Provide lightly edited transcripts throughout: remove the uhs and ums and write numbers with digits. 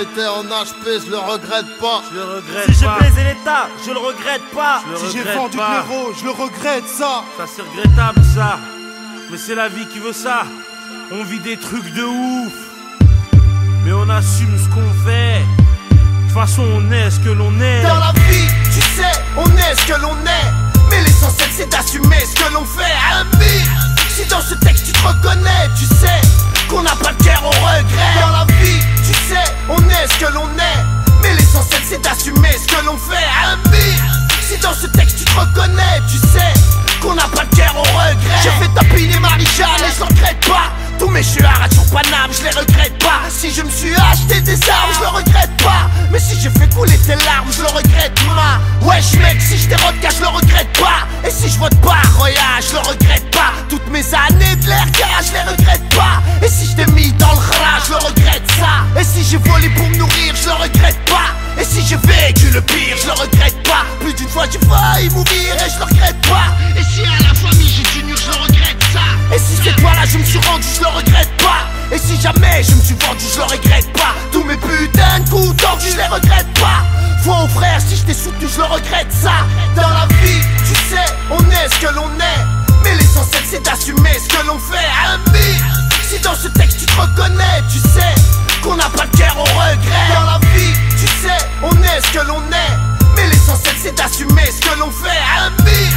été en HP, je le regrette pas. Je le regrette Si j'ai pas. baisé l'État, je le regrette pas. Je le Si j'ai regrette vendu pas. Clairo, je le regrette ça. Ça c'est regrettable ça. Mais c'est la vie qui veut ça. On vit des trucs de ouf. Mais on assume ce qu'on fait. De toute façon on est ce que l'on est. Dans la vie, tu sais, on est ce que l'on est. Mais l'essentiel c'est d'assumer ce que l'on fait. Ami, si dans ce texte tu te reconnais, tu sais qu'on n'a pas de cœur au regret. Dans la vie, tu sais, on est ce que l'on est. Mais l'essentiel c'est d'assumer ce que l'on fait. Ami, si dans ce texte tu te reconnais, tu sais qu'on n'a pas de cœur au regret. J'ai fait tapiner Marie-Jeanne et je le regrette pas. Tous mes chuards sur Paname, je les regrette pas. Si je me suis acheté des armes, je le regrette pas. Mais si j'ai fait couler tes larmes, je le regrette ma. Wesh mec, si je t'ai rodka, je le regrette pas. Et si je vote pas, Roya, je le regrette pas. Toutes mes années de l'RK, je les regrette pas. Et si je t'ai mis dans le rat, je le regrette ça. Et si j'ai volé pour me nourrir, je le regrette pas. Et si j'ai vécu le pire, je le regrette pas. Plus d'une fois j'ai failli mourir et je le regrette pas. Et si à la famille j'ai du mur, je le regrette ça. Et si cette fois-là je me suis rendu, je le regrette pas. Et si jamais je me suis vendu, je le regrette pas. Tous mes putains de coups tordus, je les regrette pas. Faut frère, si je t'ai soutenu, je le regrette ça. Dans la vie, tu sais, on est ce que l'on est. Mais l'essentiel c'est d'assumer ce que l'on fait. Ami, si dans ce texte tu te reconnais, tu sais qu'on n'a pas de cœur au regret. Dans la vie, tu sais, on est ce que l'on est. Mais l'essentiel c'est d'assumer ce que l'on fait. Ami,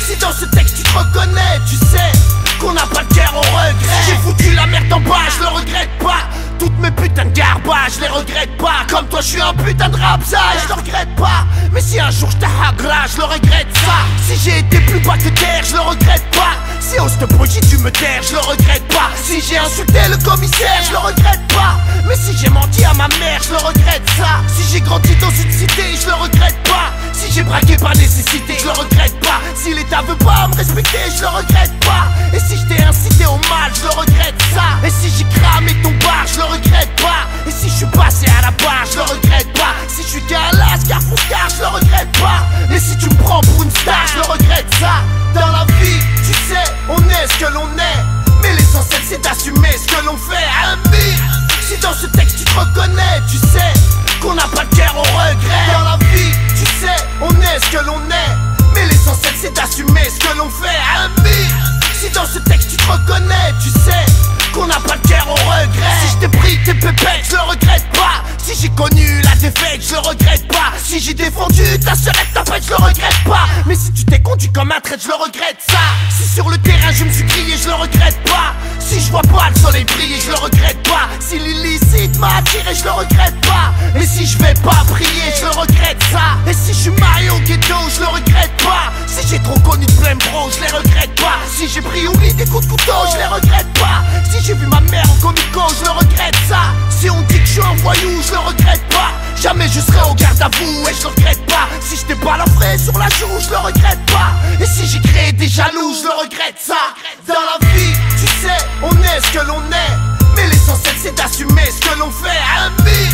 si dans ce texte tu te reconnais, tu sais qu'on n'a pas de cœur au regret. J'ai foutu la merde en bas, je le regrette pas. Toutes mes putains de garbage, je les regrette pas. Comme toi je suis un putain de rapsa, je le regrette pas. Mais si un jour je t'agra, je le regrette ça. Si j'ai été plus bas que terre, je le regrette pas. Si au stop j'ai dû me taire, je le regrette pas. Si j'ai insulté le commissaire, je le regrette pas. Mais si j'ai menti à ma mère, je le regrette ça. Si j'ai grandi dans une cité, je le regrette pas. Si j'ai braqué par nécessité, je le regrette pas. Si l'état veut pas me respecter, je le regrette pas. Et si je t'ai incité au mal, je le regrette ça. Et si j'ai cramé ton bar, je le regrette pas. Et si je suis passé à la barre, je le regrette pas. Si je suis galas, Carrefour, je le regrette pas. Et si tu me prends pour une star, je le regrette ça. Dans la vie, tu sais, on est ce que l'on est. Mais l'essentiel c'est d'assumer ce que l'on fait. Ami, si dans ce texte tu te reconnais, tu sais qu'on n'a pas de cœur au regret. Dans la vie, tu sais, on est ce que l'on est. Mais l'essentiel c'est d'assumer ce que l'on fait. Ami, si dans ce texte tu te reconnais, tu sais qu'on n'a pas de cœur au regret. Si je t'ai pris tes pépettes, je le regrette pas. Si j'ai connu la défaite, je le regrette pas. Si j'ai défendu ta sœurette, ta pète, je le regrette pas. Mais si tu t'es conduit comme un traître, je le regrette ça. Si sur le terrain je me suis crié, je le regrette pas. Si je vois pas le soleil briller, je le regrette pas. Si l'illicite m'a attiré, je le regrette pas. Mais si je vais pas prier, je le regrette ça. Et si je suis marié au ghetto, je le regrette pas. Si j'ai trop connu de plein bro, je les regrette pas. Si j'ai pris au lit des coups de couteau, je les regrette pas. Si j'ai vu ma mère en comico, je le regrette ça. Si on dit que je suis un voyou, je le regrette pas. Jamais je serai au garde à vous et je le regrette pas. Si je t'ai balafré sur la joue, je le regrette pas. Et si j'ai créé des jaloux, je le regrette ça. Dans la vie, tu sais, on est ce que l'on est. Mais l'essentiel c'est d'assumer ce que l'on fait. Ami,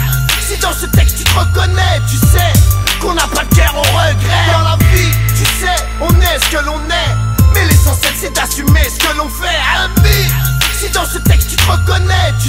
si dans ce texte tu te reconnais, tu sais qu'on n'a pas de cœur au regret. Dans la vie, tu sais, on est ce que l'on est. Mais l'essentiel c'est d'assumer ce que l'on fait. Ami, si dans ce texte tu te reconnais, tu